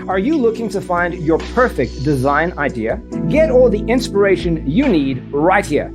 Are you looking to find your perfect design idea? Get all the inspiration you need right here.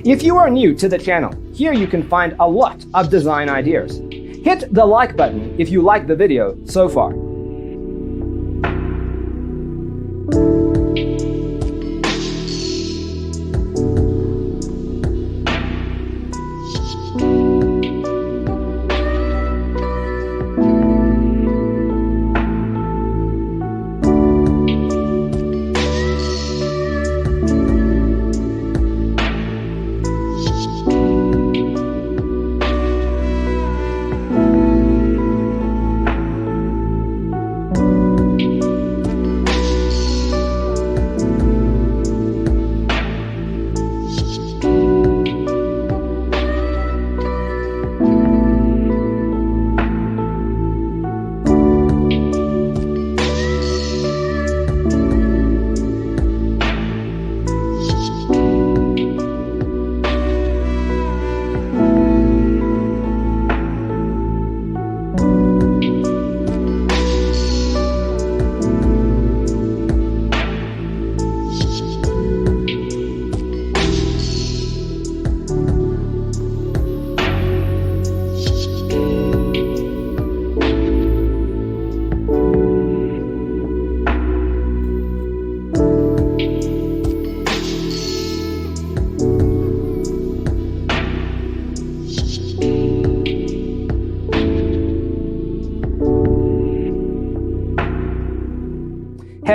If you are new to the channel, here you can find a lot of design ideas. Hit the like button if you like the video so far.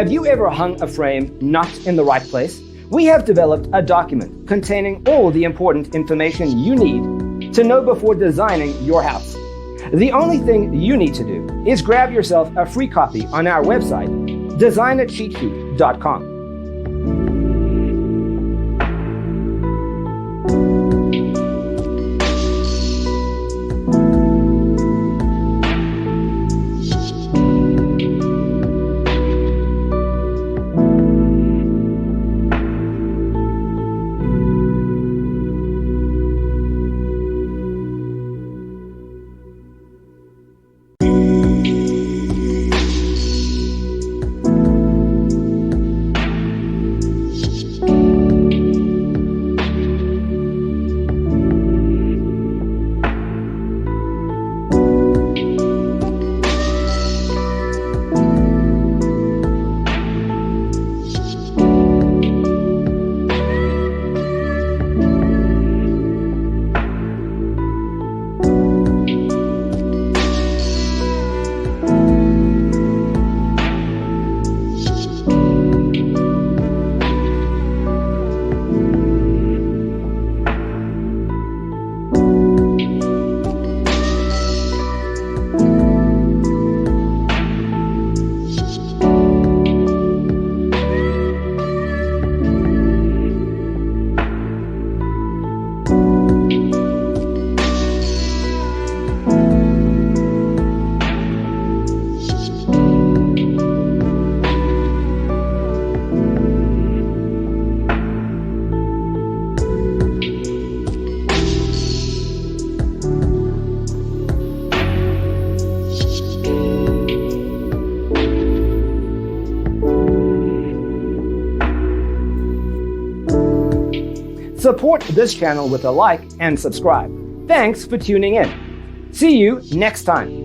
Have you ever hung a frame not in the right place? We have developed a document containing all the important information you need to know before designing your house. The only thing you need to do is grab yourself a free copy on our website, designitcheatsheet.com. Support this channel with a like and subscribe. Thanks for tuning in. See you next time.